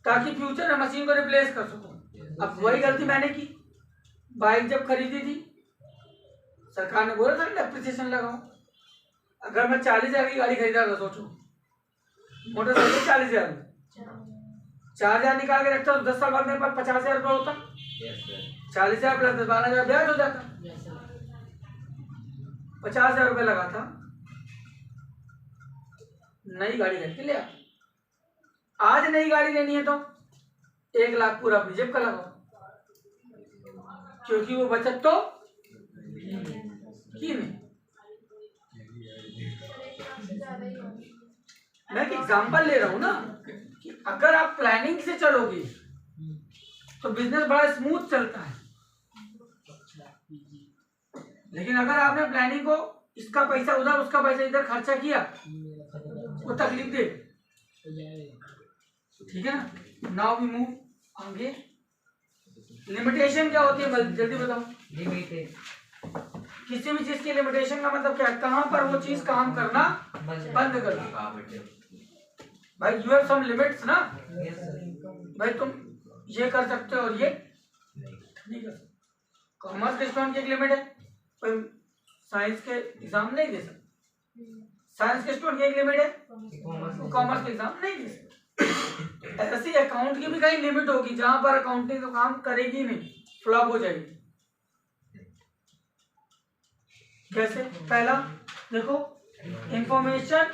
ताकि फ्यूचर में मशीन को रिप्लेस कर सको। अब वही गलती मैंने की, बाइक जब खरीदी थी सरकार ने बोला था डेप्रिसिएशन लगाओ। अगर मैं 40,000 की गाड़ी खरीदा था, सोचो मोटरसाइकिल 40,000 में, 4,000 निकाल के रखता तो 10 साल बाद मेरे पास 50,000 रुपये होता। 40,000 प्लस 12,000 ब्याज हो जाता। 50,000 रुपये लगा था, नई गाड़ी खरीद के लिया। आज नई गाड़ी लेनी है तो 1 लाख पूरा अपनी जेब का लगाओ, क्योंकि वो बचत तो की नहीं। मैं एक एग्जांपल ले रहा हूं ना, कि अगर आप प्लानिंग से चलोगे तो बिजनेस बड़ा स्मूथ चलता है। लेकिन अगर आपने प्लानिंग को, इसका पैसा उधर, उसका पैसा इधर खर्चा किया, वो तकलीफ दे। ठीक है ना? नाउ वी मूव आगे। लिमिटेशन क्या होती है, जल्दी बताओ। किसी भी चीज की लिमिटेशन का मतलब क्या है? कहां पर वो चीज काम करना बंद कर दो। भाई यू हैव सम लिमिट्स ना, भाई तुम ये कर सकते हो और ये नहीं कर सकते। कॉमर्स के स्टूडेंट की एक लिमिट है, पर साइंस के एग्जाम नहीं दे सकते। साइंस के स्टूडेंट की एक लिमिट है, कॉमर्स के एग्जाम नहीं दे सकते। ऐसी अकाउंट की भी कहीं लिमिट होगी जहां पर अकाउंटिंग तो काम करेगी नहीं, फ्लॉप हो जाएगी। कैसे? पहला देखो, information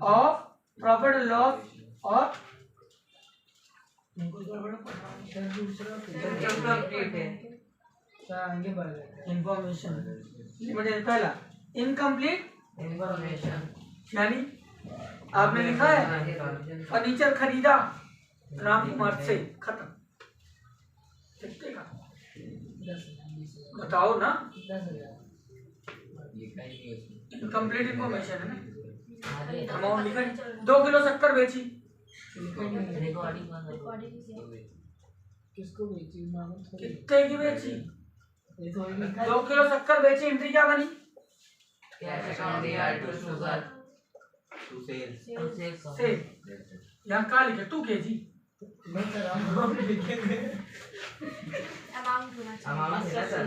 of profit and loss और इंफॉर्मेशन लिमिटेड। पहला इनकम्प्लीट इंफॉर्मेशन, यानी आपने लिखा है फर्नीचर खरीदा राम कुमार से, खत्म। बताओ ना, इनकम्प्लीट इंफॉर्मेशन है ना। अमाउंट लिखा है, 2 किलो शक्कर बेची, किसको बेची मामा थोड़ी कितने की बेची? ये थोड़ी लिखा 2 किलो शक्कर बेची, एंट्री क्या बनी? कैश अकाउंट या to sugar to sales sales से यहाँ कहाँ लिखे 2 kg? मैं कर रहा हूँ लिखेंगे अमाउंट होना चाहिए। अमाउंट है सर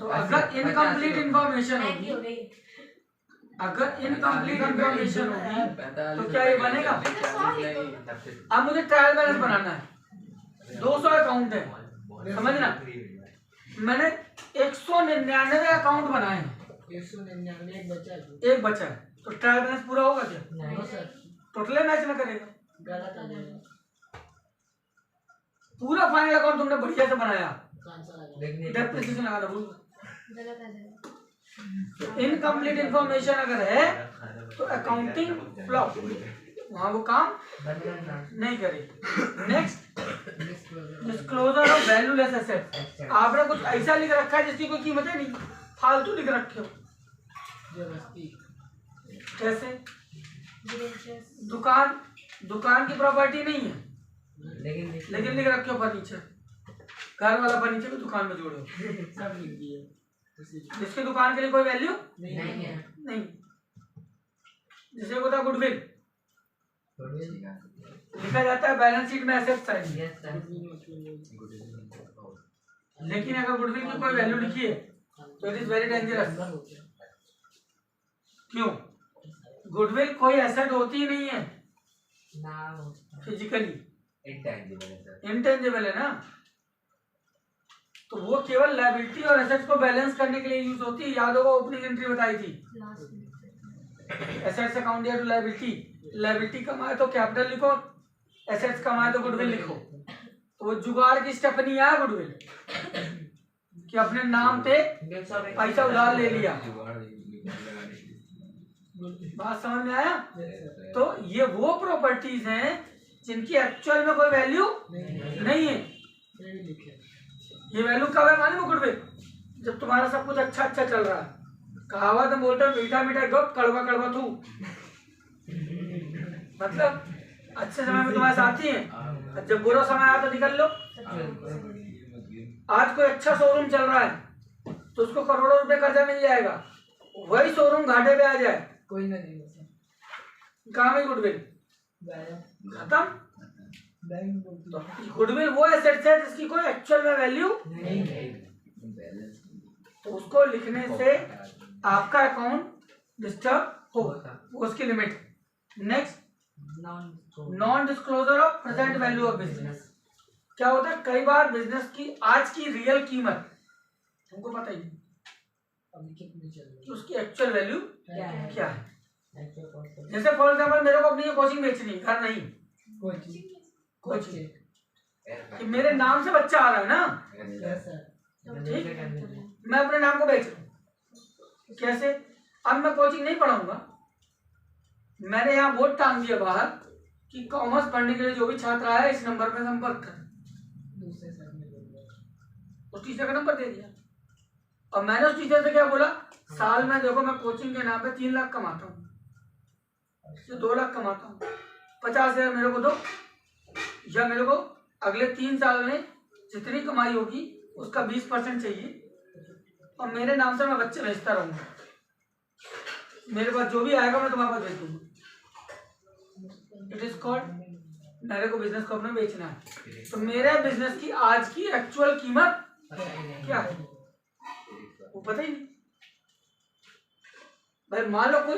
तो अगर इनकम्प्लीट इंफॉर्मेशन महंगी होगी, हो गई। अगर इनकम्प्लीट इंफॉर्मेशन होगी तो क्या ये बनेगा? सबसे अब मुझे ट्रायल बैलेंस बनाना है, 200 अकाउंट है, समझना? मैंने 199 अकाउंट बनाए हैं, 199 एक बचा है एक बचा है, तो ट्रायल बैलेंस पूरा होगा क्या? नहीं सर टोटल मैच में करेगा। गलत आ जाएगा पूरा फाइनल अकाउंट तुमने बढ़िया से बनाया, कौन सा लगा देखने डेप्रिसिएशन लगाना भूल गलत आ जाएगा। गए। इनकम्प्लीट इंफॉर्मेशन अगर है तो अकाउंटिंग फ्लॉप, वहाँ वो काम बंद करना नहीं करेगी। Next, disclosure of valueless assets. आपने कुछ ऐसा लिख रखा है जिसकी कोई कीमत ही नहीं, फालतू लिख रखे हो। जबरदस्ती कैसे? डिबेंचर्स, दुकान की प्रॉपर्टी नहीं है, लेकिन लिख रखे हो फर्नीचर, घर वाला फर्नीचर भी दुकान में जोड़ो। सब लिख दिए जिसकी दुकान के लिए कोई वैल्यू नहीं है नहीं, जिसे होता है गुडविल, लिखा जाता है बैलेंस शीट में एसेट साइड। लेकिन अगर गुडविल की कोई वैल्यू लिखी है तो इट इज वेरी डेंजरस। क्यों? गुडविल कोई एसेट होती ही नहीं है फिजिकली, इंटेंजिबल है ना, तो वो केवल लायबिलिटी और एसेट्स को बैलेंस करने के लिए यूज होती है। याद होगा ओपनिंग एंट्री बताई थी, लास्ट में एसेट्स अकाउंट या टू लायबिलिटी, लायबिलिटी कमाए तो कैपिटल लिखो, एसेट्स कमाए तो गुडविल लिखो। तो वो जुगाड़ की स्टेपनी है गुडविल, कि अपने नाम पे पैसा उधार ले लिया। बात समझ में आया? तो ये वो प्रॉपर्टीज हैं जिनकी एक्चुअल में कोई वैल्यू नहीं है। ये वैल्यू कब है मालूम? गुडविल जब तुम्हारा सब कुछ अच्छा अच्छा चल रहा है। कहावत में बोलते हैं मीठा मीठा गप कड़वा कड़वा थू, मतलब अच्छे समय में तुम्हारे साथी हैं, जब बुरा समय आया तो निकल लो। आज कोई अच्छा शोरूम चल रहा है तो उसको करोड़ों रुपए कर्जा मिल जाएगा, वही शोरूम घाटे पे आ जाए, कोई ना नहीं कहाँ में गुडविल खत्म। गुडविल वो एसेट है जिसकी कोई एक्चुअल में वैल्यू, तो उसको लिखने से आपका अकाउंट डिस्टर्ब होगा, उसकी limit. Next, non disclosure of present value of business. क्या होता है? कई बार बिजनेस की आज की रियल कीमत तुमको पता ही नहीं अभी कितने चल रहे कि उसकी एक्चुअल वैल्यू हैं क्या है। एक्चुअल जैसे फॉर एग्जाम्पल मेरे को अपनी ये कोचिंग बेचनी, घर नहीं, कोचिंग कि मेरे नाम से बच्चा आ रहा है ना, ठीक, मैं अपने नाम को बेच रहा हूँ। कैसे? अब मैं कोचिंग नहीं पढ़ाऊंगा, मैंने यहाँ बोर्ड टांग दिया बाहर कि कॉमर्स पढ़ने के लिए जो भी छात्र आया इस नंबर पे संपर्क करें, दूसरे साइड में उस टीचर का नंबर दे दिया। और मैंने उस टीचर से क्या बोला, साल में देखो मैं कोचिंग के नाम पे 3 लाख कमाता हूँ, 2 लाख कमाता हूँ, 50,000 मेरे को दो, या मेरे को अगले 3 साल में जितनी कमाई होगी उसका 20% चाहिए, और मेरे नाम से मैं बच्चे भेजता रहूंगा, मेरे पास जो भी आएगा मैं तुम्हारे पास भेज दूंगा। इट इज कॉल्ड, मेरे को बिजनेस को अपना बेचना है, तो मेरे बिजनेस की आज की एक्चुअल कीमत क्या है वो पता ही नहीं। भाई मान लो कोई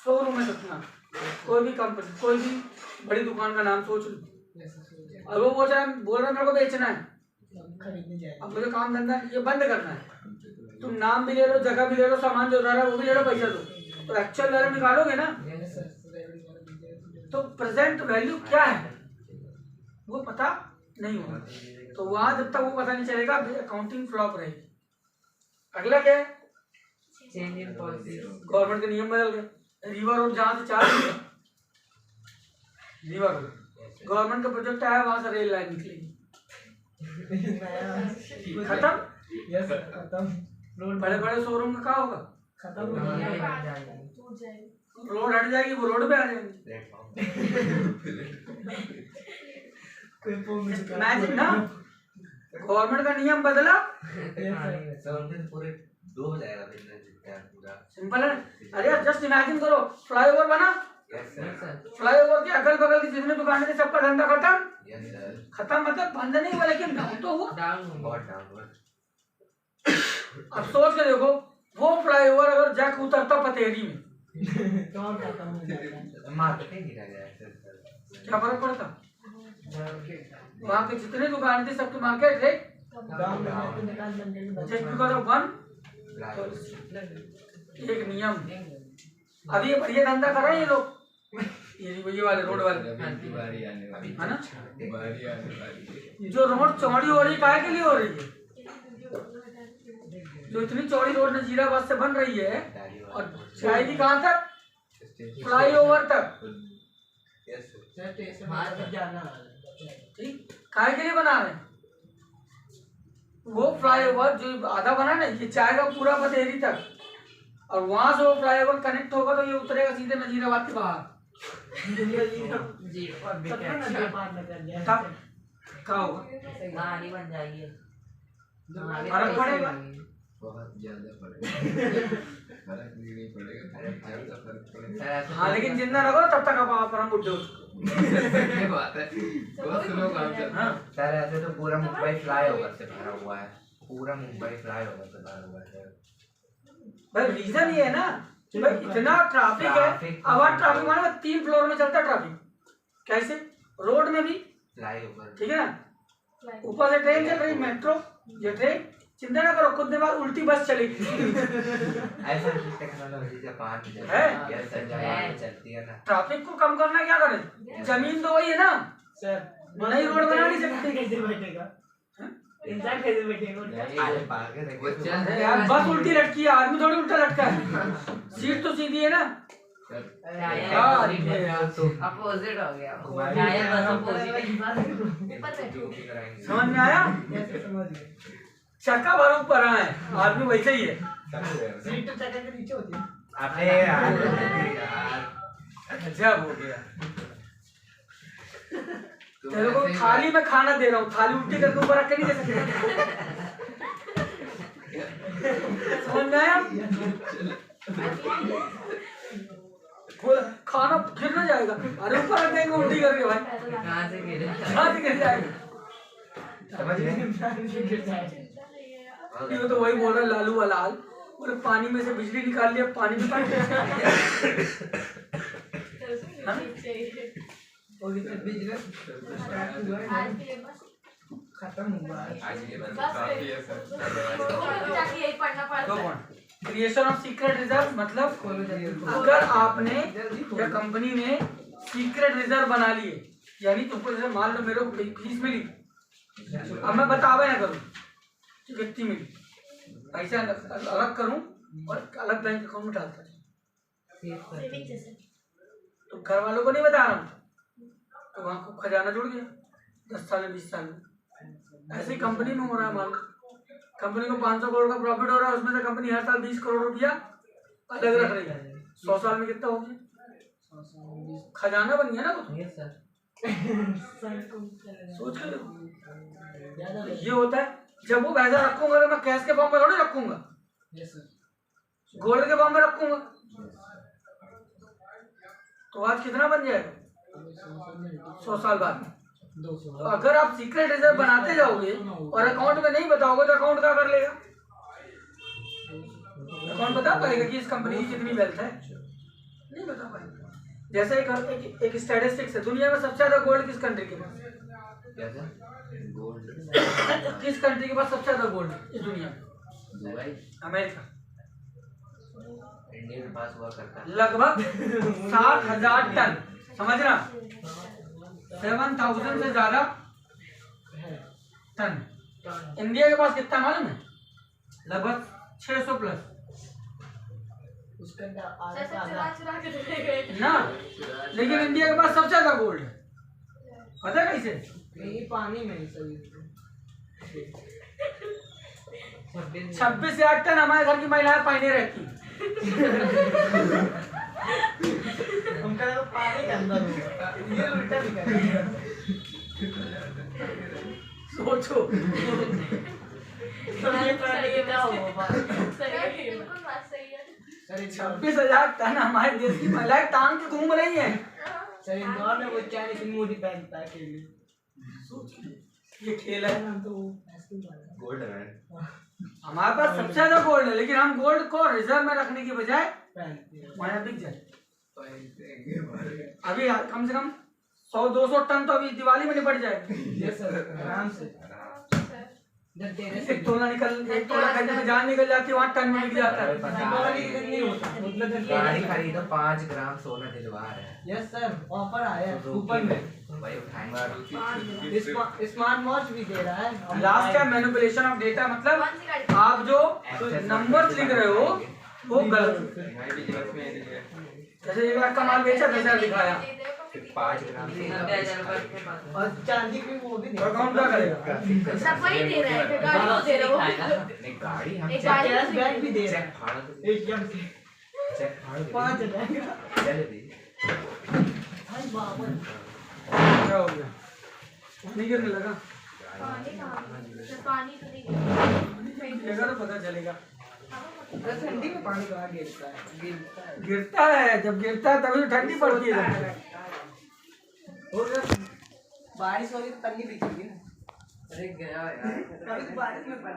शोरूम है सपना, कोई भी कंपनी, कोई भी बड़ी दुकान का नाम सोच लो, और वो बोल रहा है मेरे को बेचना है, खरीदने जाए। अब मुझे काम धंधा ये बंद करना है, तुम नाम भी ले लो, जगह भी ले लो, सामान जो उधार है वो भी ले लो, पैसा दो, तो एक्चुअल वैल्यू निकालोगे ना। तो प्रेजेंट वैल्यू क्या है वो पता नहीं होगा, तो वहां जब तक वो पता नहीं चलेगा अकाउंटिंग फ्लॉप रहेगी। अगला क्या है? Change in policy. गवर्नमेंट के नियम बदल गए। रिवर रोड जहाँ से 4 रिवर रोड गवर्नमेंट का प्रोजेक्ट आया, वहां से रेल लाइन निकलेगी, खत्म। खत्म। बड़े बड़े शोरूम का क्या होगा? खत्म हो जाएगा। टूट जाएगी। रोड हट जाएगी, वो रोड पे आ जाएंगे। इमेजिन ना, गवर्नमेंट का नियम बदला, तो उनके तो पूरे डूब जाएगा बिजनेस जितना पूरा। सिंपल है। अरे जस्ट इमेजिन करो, फ्लाईओवर बना, यस सर, फ्लाईओवर के अगल बगल की जितने दुकानें थी सबका धंधा खत्म। यस सर, खत्म मतलब बंद नहीं हुआ, लेकिन डाउन तो हुआ। बहुत डाउन। अब सोच के देखो, वो फ्लाईओवर अगर जाके उतरता पतेरी में, मार्केटिंग ही रह गया है सर। क्या फर्क पड़ता? वहाँ पे जितने दुकान थी सबकी मार्केट है, जस्ट बिकॉज ऑफ वन एक नियम। अभी ये बढ़िया धंधा कर रहे हैं ये लोग, ये वाले रोड वाले, है ना? जो रोड चौड़ी हो रही काहे के लिए हो रही है? जो इतनी चौड़ी रोड नजीराबाद से बन रही है और जाएगी कहाँ तक? फ्लाईओवर तक। यस सर, ठीक, काहे के लिए बना रहे हैं? वो फ्लाईओवर जो आधा बना ना, ये जाएगा पूरा बतेरी तक, और वहां से वो फ्लाईओवर कनेक्ट होगा तो ये उतरेगा सीधे नजीराबाद के बाहर। तब क्या होगा? बन जाएगी, फर्क पड़ेगा, बहुत ज्यादा पड़ेगा। फर्क नहीं पड़ेगा, ज्यादा फर्क पड़ेगा। हाँ, लेकिन जिंदा रखो तब तक आप हम बुढ़े हो चुके। ये बात है, बहुत स्लो काम चल रहा है। सर ऐसे तो पूरा मुंबई फ्लाईओवर से भरा हुआ है, पूरा मुंबई फ्लाईओवर से भरा हुआ है सर। भाई रीजन ये है ना कि भाई इतना ट्रैफिक है। अब आप ट्रैफिक मानो 3 फ्लोर में चलता ट्रैफिक, कैसे? रोड में भी, फ्लाईओवर, ठीक है ना? ऊपर से ट्रेन चल रही, मेट्रो, ये ट्रेन, चिंता ना करो, कुछ देर बाद उल्टी बस चलेगी। ऐसा टेक्नोलॉजी जापान में है? यस सर, जापान में चलती है ना। ट्रैफिक को कम करना क्या करें? जमीन तो वही है ना, नई रोड बना नहीं सकते। इंसान कैसे बैठेगा? आगे पागे देखो तो अरे यार, बस उल्टी लटकी है, आदमी थोड़ी उल्टा लटका है। सीट तो सीधी है ना। अपोजिट हो गया, बस अपोजिट। समझ में आया? चक्का भर ऊपर है, आदमी वैसे ही है। सीट तो चक्का के नीचे होती है। अबे यार, गजब हो गया। तेरे को थाली में खाना दे रहा हूँ, थाली उल्टी करके ऊपर रख के नहीं दे सकते। समझ में आया? खाना गिर ना जाएगा, अरे ऊपर रख देंगे उल्टी करके भाई, कहाँ से गिर जाएगा। समझ गए? ये तो वही बोल रहा है लालू वाला हाल, बोले पानी में से बिजली निकाल लिया, पानी में काट बिजनेस खत्म हुआ। आज ये बस काफी है sir. Creation of secret reserve मतलब अगर आपने या कंपनी ने सीक्रेट रिजर्व बना लिए, यानी तुमको जैसे मान लो मेरे को फीस मिली, अब मैं बतावे ना करूँ कि कितनी मिली, पैसा अलग करूँ और अलग बैंक अकाउंट में डालता हूँ, तो घर वालों को नहीं बता रहा हूँ, तो वहाँ को खजाना जुड़ गया 10 साल में 20 साल में। ऐसी कंपनी में हो रहा है, मान लो कंपनी को 500 करोड़ का प्रॉफिट हो रहा है, उसमें से कंपनी हर साल 20 करोड़ रुपया अलग रख रही है। 100 साल में कितना हो गया? खजाना बन गया ना वो। सोच कर देखो, ये होता है जब वो पैसा रखूंगा तो मैं कैश के फॉर्म में थोड़ी रखूंगा, गोल्ड के फॉर्म में रखूंगा, तो आज कितना बन जाएगा? 100 साल बाद। तो अगर आप सीक्रेट रिजर्व बनाते जाओगे और अकाउंट में नहीं बताओगे तो अकाउंट क्या कर लेगा? अकाउंट बता पाएगा कि इस कंपनी की कितनी वेल्थ है? नहीं बता पाएगा। जैसे एक स्टैटिस्टिक्स है, दुनिया में सबसे ज्यादा गोल्ड किस कंट्री के पास? किस कंट्री के पास सबसे ज्यादा गोल्ड है इस दुनिया में? अमेरिका। इंडिया के पास हुआ करता है लगभग 60,000 टन, समझना, 7,000 से ज्यादा टन। इंडिया के पास कितना मालूम है? लगभग 600 प्लस ना, लेकिन इंडिया के पास सबसे ज्यादा गोल्ड है। पता है कैसे? नहीं, पानी में 26,000 टन हमारे घर की महिलाएं पहने रहती हैं। उनका तो पानी के अंदर होगा, ये उल्टा भी करेगा। सोचो बिल्कुल बात सही है। 26,000 टन हमारे देश की महिलाएं टांग के घूम रही हैं। सर इंदौर में वो क्या इतनी मोटी पहनता है अकेले। ये खेल है। गोल्ड मेडल हमारे पास सबसे ज्यादा गोल्ड है, लेकिन हम गोल्ड को रिजर्व में रखने की बजाय पहनते हैं। वहाँ बिक जाए। पहनते हैं अभी कम से कम 100-200 टन तो अभी दिवाली में निपट जाएगी। यस सर, आराम से। जब तेरे से एक तोला खरीदने में जान निकल जाती है, वहाँ टन में बिक जाता है। दीपावली के दिन नहीं होता, मतलब गाड़ी खरीदो 5 ग्राम सोना दिलवा रहे हैं। यस सर, ऑफर आया है कूपन में। वही उठाएंगे। मारुति स्मार्ट वॉच भी दे रहा है। लास्ट है मैनिपुलेशन ऑफ डेटा, मतलब कौन सी गाड़ी? आप जो नंबर लिख रहे हो वो गलत। हमारे बिजनेस में नहीं है। जैसे 1 लाख का माल बेचा 10,000 दिखाया, फिर 5 ग्राम 90,000 रुपए के पास और चांदी की वो भी और कौन क्या करेगा? सब वही दे रहा है, गाड़ी को दे रहा है। नहीं गाड़ी हम एक चेक गाड़ी कैश बैक भी दे रहा चेक है फाड़ दो। एकदम से। चेक फाड़ दो। 5,000 का। चल दी। भाई बाबा, क्या हो गया? नहीं गिरने लगा? पानी कहाँ? पानी तो नहीं गिरेगा तो पता चलेगा। तो ठंडी में पानी कहाँ गिरता है? गिरता है। गिरता है, जब गिरता है तभी तो ठंडी पड़ती है। हो गया, बारिश हो रही तो तंगी दिखेगी ना। अरे गया यार कभी तो बारिश में पड़ी।